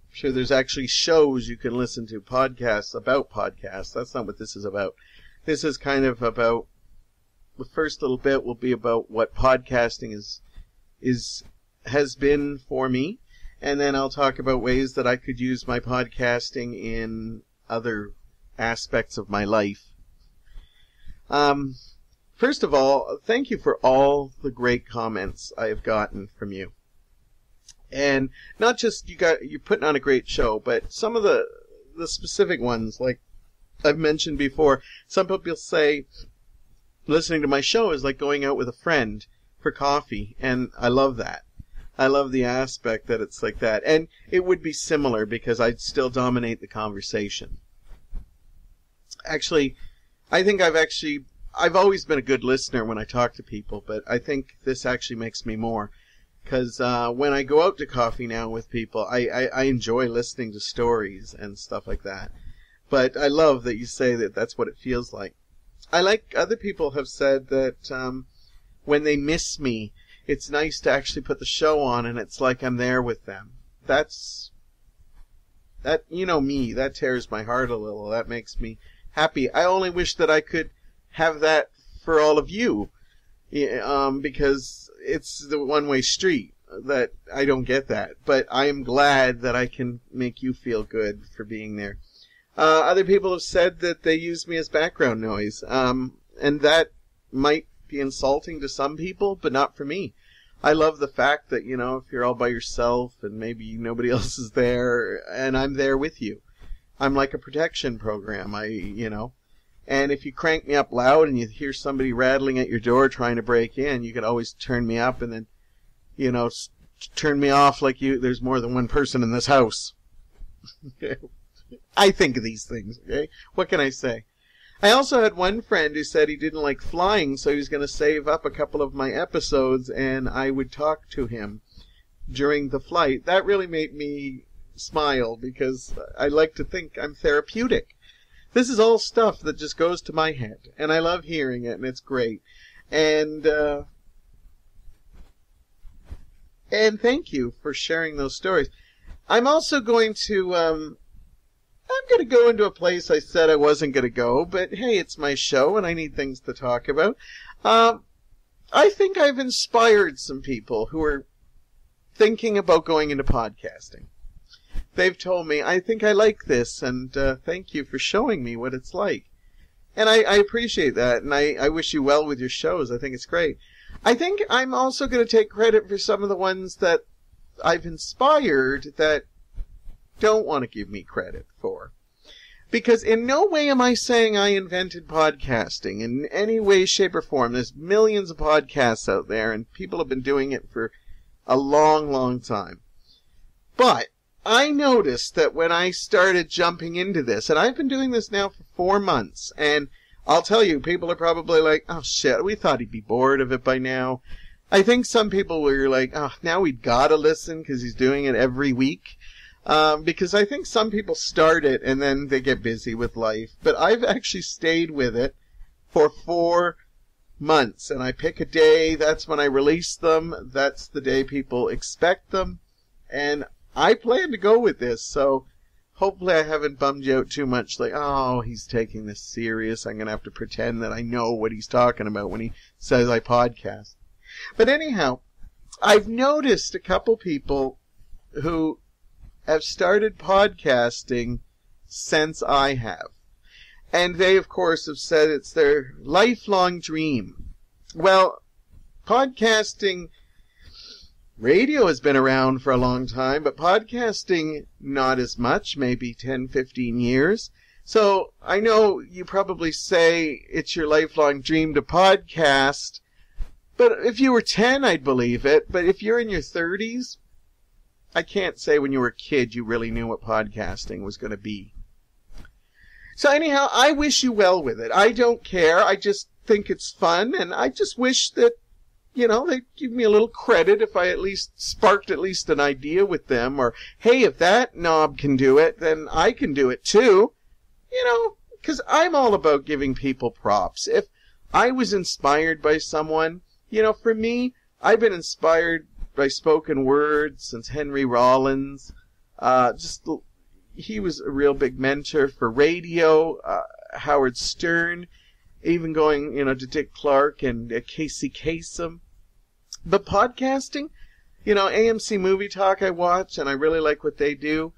I'm sure there's actually shows you can listen to, podcasts about podcasts. That's not what this is about. This is kind of about, the first little bit will be about what podcasting has been for me, and then I'll talk about ways that I could use my podcasting in other aspects of my life. First of all, thank you for all the great comments I have gotten from you. And not just you're putting on a great show, but some of the specific ones, like I've mentioned before, some people say listening to my show is like going out with a friend for coffee, and I love that. I love the aspect that it's like that. And it would be similar because I'd still dominate the conversation. Actually, I think I've always been a good listener when I talk to people, but I think this actually makes me more. Because when I go out to coffee now with people, I enjoy listening to stories and stuff like that. But I love that you say that that's what it feels like. I like other people have said that when they miss me, it's nice to actually put the show on and it's like I'm there with them. That, you know me, that tears my heart a little. That makes me happy. I only wish that I could have that for all of you, because it's the one-way street that I don't get that. But I am glad that I can make you feel good for being there. Other people have said that they use me as background noise, and that might be insulting to some people, but not for me. I love the fact that, you know, if you're all by yourself and maybe nobody else is there, and I'm there with you. I'm like a protection program, and if you crank me up loud and you hear somebody rattling at your door trying to break in, you could always turn me up and then, turn me off like there's more than one person in this house. I think of these things, okay? What can I say? I also had one friend who said he didn't like flying, so he was going to save up a couple of my episodes and I would talk to him during the flight. That really made me smile because I like to think I'm therapeutic. This is all stuff that just goes to my head, and I love hearing it, and it's great. And thank you for sharing those stories. I'm also going to go into a place I said I wasn't going to go, but hey, it's my show and I need things to talk about. I think I've inspired some people who are thinking about going into podcasting. They've told me, I think I like this, and thank you for showing me what it's like. And I appreciate that, and I wish you well with your shows. I think it's great. I think I'm also going to take credit for some of the ones that I've inspired that don't want to give me credit for. Because in no way am I saying I invented podcasting in any way, shape, or form. There's millions of podcasts out there, and people have been doing it for a long, long time. But I noticed that when I started jumping into this, and I've been doing this now for 4 months, and I'll tell you, people are probably like, oh shit, we thought he'd be bored of it by now. I think some people were like, oh, now we've got to listen because he's doing it every week. Because I think some people start it and then they get busy with life. But I've actually stayed with it for 4 months, and I pick a day, that's when I release them, that's the day people expect them, and I plan to go with this, so hopefully I haven't bummed you out too much, like, oh, he's taking this serious, I'm going to have to pretend that I know what he's talking about when he says I podcast. But anyhow, I've noticed a couple people who have started podcasting since I have. And they, of course, have said it's their lifelong dream. Well, podcasting, radio has been around for a long time, but podcasting, not as much, maybe 10, 15 years. So I know you probably say it's your lifelong dream to podcast, but if you were 10, I'd believe it. But if you're in your 30s, I can't say when you were a kid you really knew what podcasting was going to be. So anyhow, I wish you well with it. I don't care. I just think it's fun, and I just wish that they give me a little credit if I at least sparked at least an idea with them, or, hey, if that knob can do it, then I can do it too. Because I'm all about giving people props. If I was inspired by someone, for me, I've been inspired by spoken word since Henry Rollins. He was a real big mentor for radio, Howard Stern, even going, to Dick Clark and Casey Kasem. But podcasting, AMC Movie Talk I watch, and I really like what they do.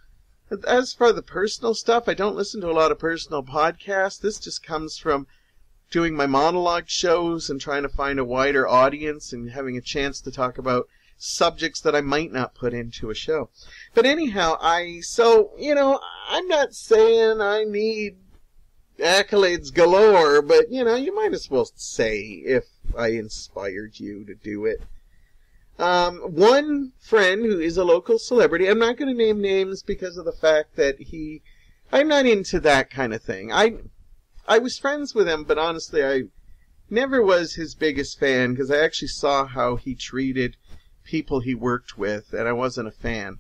As for the personal stuff, I don't listen to a lot of personal podcasts. This just comes from doing my monologue shows and trying to find a wider audience and having a chance to talk about subjects that I might not put into a show. But anyhow, I'm not saying I need accolades galore, but, you might as well say if I inspired you to do it. One friend who is a local celebrity, I'm not going to name names because of the fact that I'm not into that kind of thing. I was friends with him, but honestly, I never was his biggest fan because I actually saw how he treated people he worked with, and I wasn't a fan.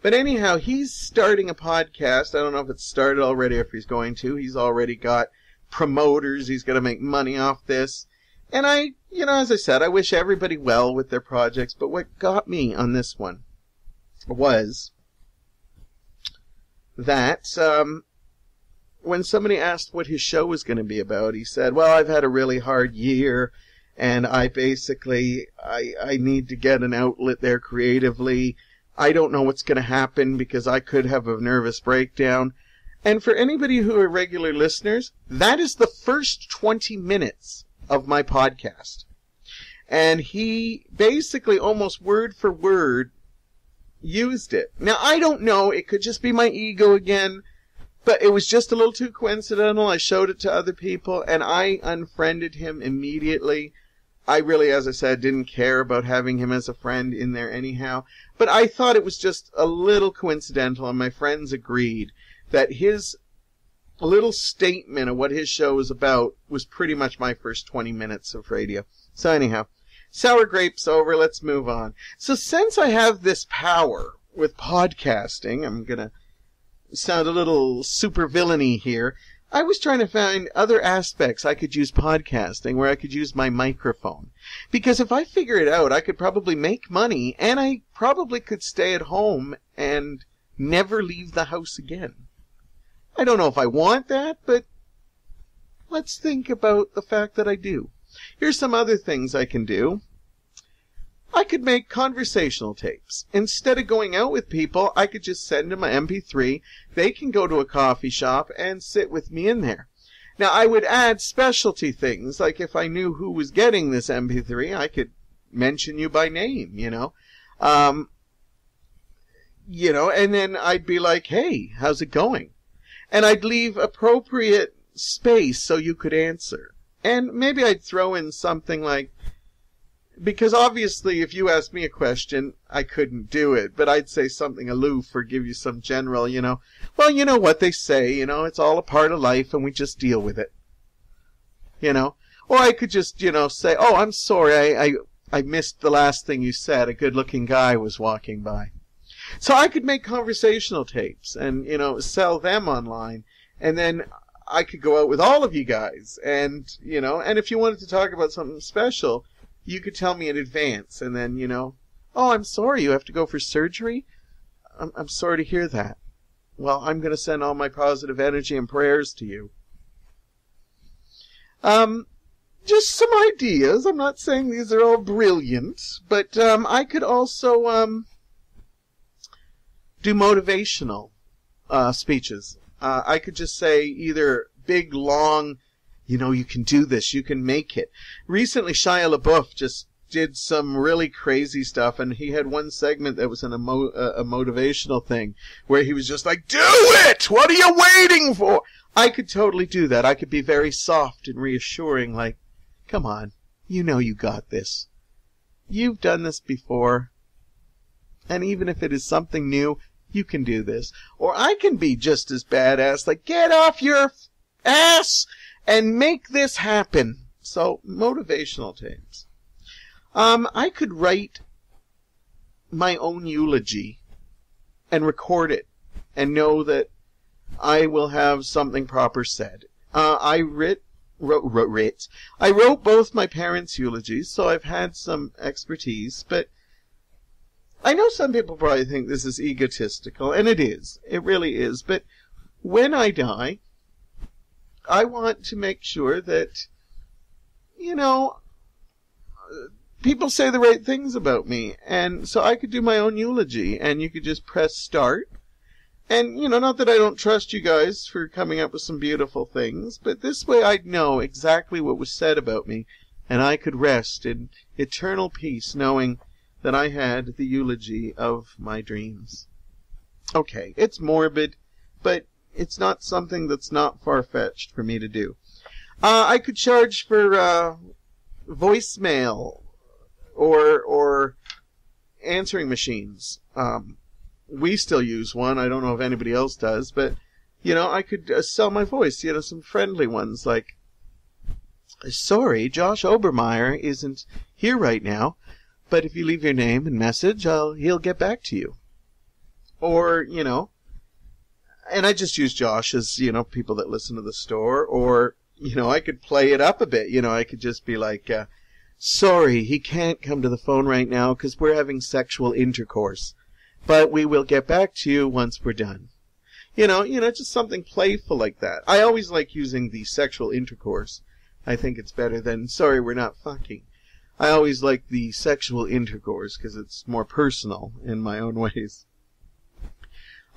But anyhow, he's starting a podcast. I don't know if it's started already or if he's going to. He's already got promoters. He's going to make money off this. And as I said, I wish everybody well with their projects. But what got me on this one was that when somebody asked what his show was going to be about, he said, well, I've had a really hard year, and I need to get an outlet there creatively. I don't know what's going to happen because I could have a nervous breakdown. And for anybody who are regular listeners, that is the first 20 minutes of my podcast. And he basically almost word for word used it. Now, I don't know. It could just be my ego again. But it was just a little too coincidental. I showed it to other people, and I unfriended him immediately. I really, as I said, didn't care about having him as a friend in there anyhow. But I thought it was just a little coincidental, and my friends agreed that his little statement of what his show was about was pretty much my first 20 minutes of radio. So anyhow, sour grapes over, let's move on. So since I have this power with podcasting, I'm going to sound a little super villainy here. I was trying to find other aspects I could use podcasting where I could use my microphone. Because if I figure it out, I could probably make money, and I probably could stay at home and never leave the house again. I don't know if I want that, but let's think about the fact that I do. Here's some other things I can do. I could make conversational tapes. Instead of going out with people, I could just send them an MP3. They can go to a coffee shop and sit with me in there. Now, I would add specialty things, like if I knew who was getting this MP3, I could mention you by name, and then I'd be like, hey, how's it going? And I'd leave appropriate space so you could answer. And maybe I'd throw in something like, because obviously if you asked me a question, I couldn't do it, but I'd say something aloof or give you some general, well, you know what they say, it's all a part of life and we just deal with it. Or I could just, say, oh, I'm sorry, I missed the last thing you said. A good-looking guy was walking by. So I could make conversational tapes and, sell them online. And then I could go out with all of you guys. And, and if you wanted to talk about something special, you could tell me in advance. And then, oh, I'm sorry, you have to go for surgery? I'm sorry to hear that. Well, I'm going to send all my positive energy and prayers to you. Just some ideas. I'm not saying these are all brilliant, but I could also do motivational speeches. I could just say either big, long, you can do this, you can make it. Recently, Shia LaBeouf just did some really crazy stuff, and he had one segment that was a motivational thing, where he was just like, do it! What are you waiting for? I could totally do that. I could be very soft and reassuring, like, come on, you got this. You've done this before. And even if it is something new, you can do this. Or I can be just as badass, like, get off your ass and make this happen. So, motivational tapes. I could write my own eulogy and record it and know that I will have something proper said. I wrote both my parents' eulogies, so I've had some expertise, but I know some people probably think this is egotistical, and it is. It really is. But when I die, I want to make sure that, people say the right things about me. And so I could do my own eulogy, and you could just press start. And, not that I don't trust you guys for coming up with some beautiful things, but this way I'd know exactly what was said about me, and I could rest in eternal peace knowing that I had the eulogy of my dreams. Okay, it's morbid, but it's not something that's not far-fetched for me to do. I could charge for voicemail or answering machines. We still use one. I don't know if anybody else does, but, I could sell my voice, some friendly ones like, sorry, Josh Obermeyer isn't here right now, but if you leave your name and message, he'll get back to you. Or, and I just use Josh as, people that listen to the store, or, I could play it up a bit, I could just be like, sorry, he can't come to the phone right now because we're having sexual intercourse. But we will get back to you once we're done. Just something playful like that. I always like using the sexual intercourse. I think it's better than, sorry, we're not fucking. I always like the sexual intercourse because it's more personal in my own ways.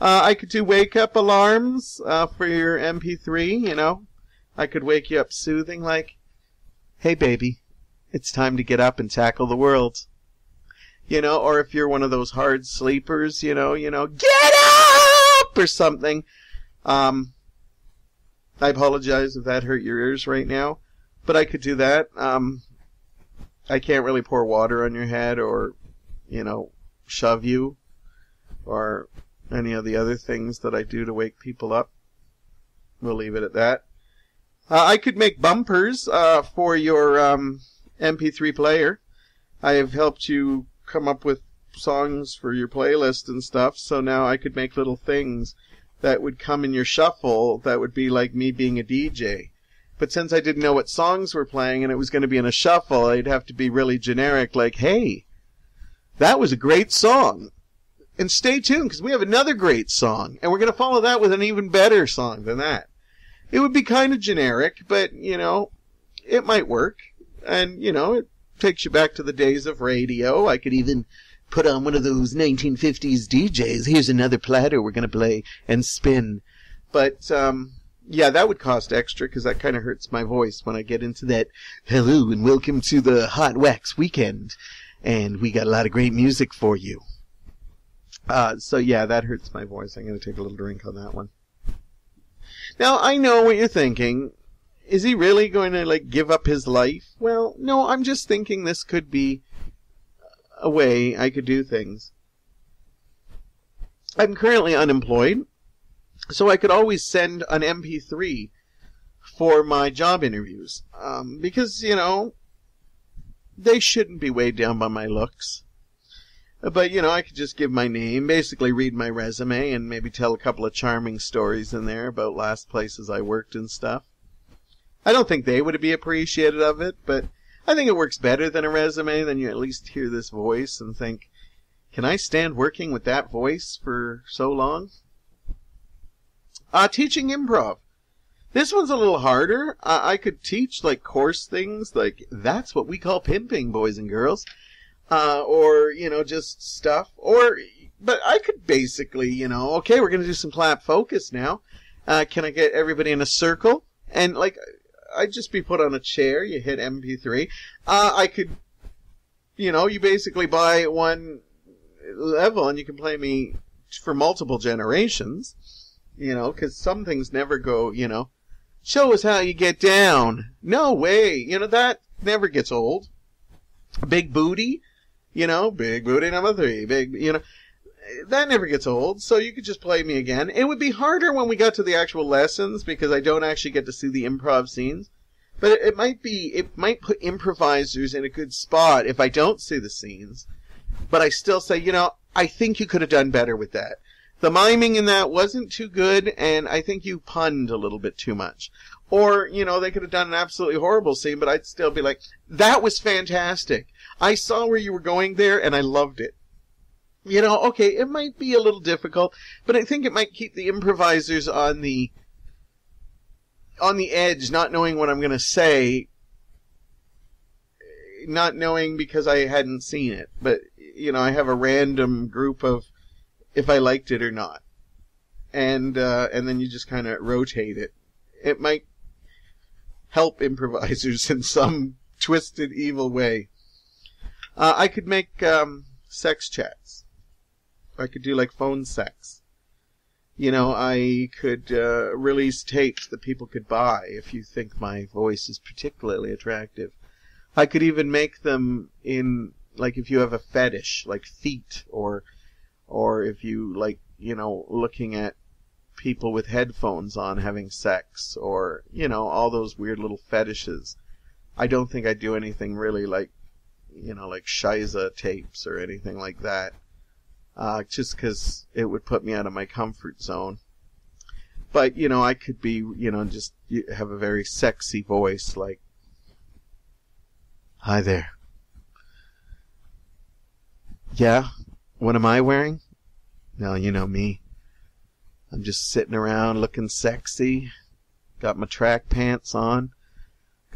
I could do wake-up alarms for your MP3, I could wake you up soothing like, hey, baby, it's time to get up and tackle the world. Or if you're one of those hard sleepers, get up! Or something. I apologize if that hurt your ears right now, but I could do that. I can't really pour water on your head or, shove you or any of the other things that I do to wake people up. We'll leave it at that. I could make bumpers for your MP3 player. I have helped you come up with songs for your playlist and stuff, so now I could make little things that would come in your shuffle that would be like me being a DJ. But since I didn't know what songs were playing and it was going to be in a shuffle, I'd have to be really generic, like, hey, that was a great song. And stay tuned, because we have another great song, and we're going to follow that with an even better song than that. It would be kind of generic, but, it might work. And, it takes you back to the days of radio. I could even put on one of those 1950s DJs. Here's another platter we're going to play and spin. But, yeah, that would cost extra because that kind of hurts my voice when I get into that, hello and welcome to the Hot Wax Weekend. And we got a lot of great music for you. So, yeah, that hurts my voice. I'm going to take a little drink on that one. Now, I know what you're thinking. Is he really going to, give up his life? Well, no, I'm just thinking this could be a way I could do things. I'm currently unemployed, so I could always send an MP3 for my job interviews. Because, they shouldn't be weighed down by my looks. But, I could just give my name, basically read my resume, and maybe tell a couple of charming stories in there about last places I worked and stuff. I don't think they would be appreciative of it, but I think it works better than a resume. Then you at least hear this voice and think, can I stand working with that voice for so long? Teaching improv. This one's a little harder. I could teach, course things, that's what we call pimping, boys and girls. Or, just stuff. But I could basically, okay, we're going to do some clap focus now. Can I get everybody in a circle? And, I'd just be put on a chair, you hit MP3. I could, you basically buy one level and you can play me for multiple generations, because some things never go, show us how you get down. No way. That never gets old. Big booty, big booty number 3, that never gets old, so you could just play me again. It would be harder when we got to the actual lessons because I don't actually get to see the improv scenes. But it might put improvisers in a good spot if I don't see the scenes. But I still say, I think you could have done better with that. The miming in that wasn't too good, and I think you punned a little bit too much. Or, they could have done an absolutely horrible scene, but I'd still be like, that was fantastic. I saw where you were going there, and I loved it. Okay, it might be a little difficult, but I think it might keep the improvisers on the edge, not knowing what I'm going to say, not knowing because I hadn't seen it. But, I have a random group of if I liked it or not. And then you just kind of rotate it. It might help improvisers in some twisted, evil way. I could make sex chats. I could do like phone sex. I could release tapes that people could buy if you think my voice is particularly attractive. I could even make them in, like, if you have a fetish, like feet, or if you like, looking at people with headphones on having sex, or, all those weird little fetishes. I don't think I'd do anything really like, like Shiza tapes or anything like that. Just because it would put me out of my comfort zone. But, I could be, just have a very sexy voice, like, "Hi there. Yeah? What am I wearing? No, you know me. I'm just sitting around looking sexy. Got my track pants on.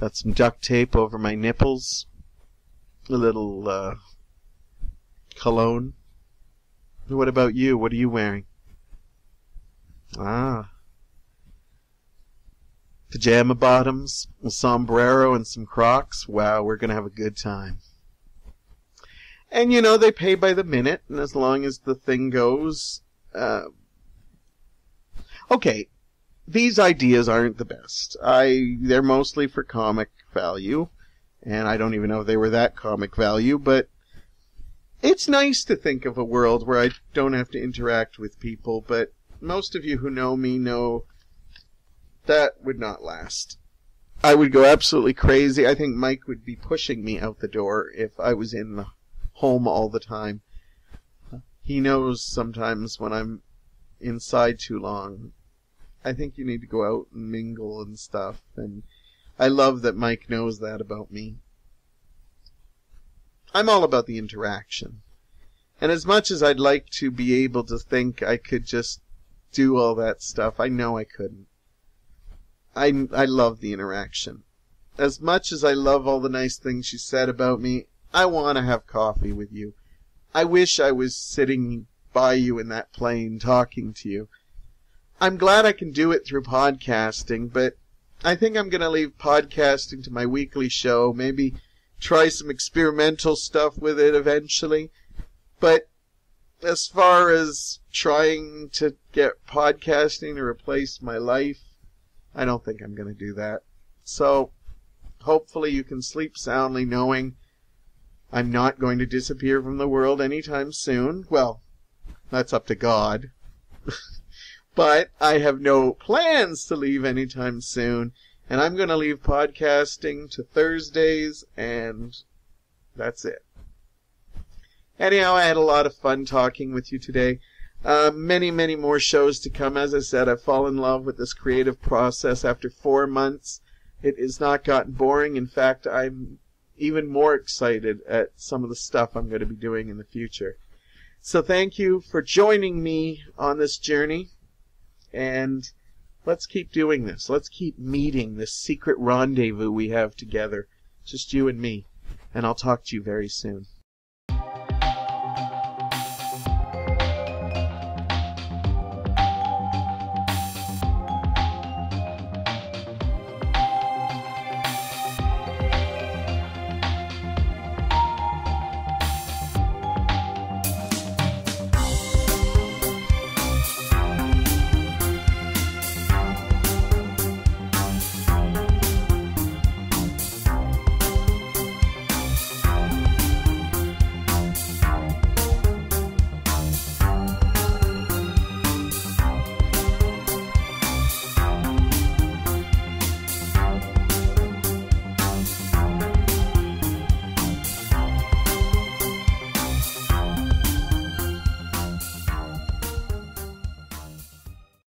Got some duct tape over my nipples. A little, cologne. What about you? What are you wearing?" "Ah. Pajama bottoms, a sombrero, and some Crocs. Wow, we're going to have a good time." And, they pay by the minute, and as long as the thing goes... Okay, these ideas aren't the best. They're mostly for comic value, and I don't even know if they were that comic value, but it's nice to think of a world where I don't have to interact with people, but most of you who know me know that would not last. I would go absolutely crazy. I think Mike would be pushing me out the door if I was in the home all the time. He knows sometimes when I'm inside too long. I think you need to go out and mingle and stuff, and I love that Mike knows that about me. I'm all about the interaction. And as much as I'd like to be able to think I could just do all that stuff, I know I couldn't. I love the interaction. As much as I love all the nice things you said about me, I want to have coffee with you. I wish I was sitting by you in that plane talking to you. I'm glad I can do it through podcasting, but I think I'm going to leave podcasting to my weekly show, maybe try some experimental stuff with it eventually. But as far as trying to get podcasting to replace my life, I don't think I'm going to do that. So, hopefully you can sleep soundly knowing I'm not going to disappear from the world anytime soon. Well, that's up to God. But I have no plans to leave anytime soon. And I'm going to leave podcasting to Thursdays, and that's it. Anyhow, I had a lot of fun talking with you today. Many, many more shows to come. As I said, I've fallen in love with this creative process after 4 months. It has not gotten boring. In fact, I'm even more excited at some of the stuff I'm going to be doing in the future. So thank you for joining me on this journey. And let's keep doing this. Let's keep meeting this secret rendezvous we have together. Just you and me. And I'll talk to you very soon.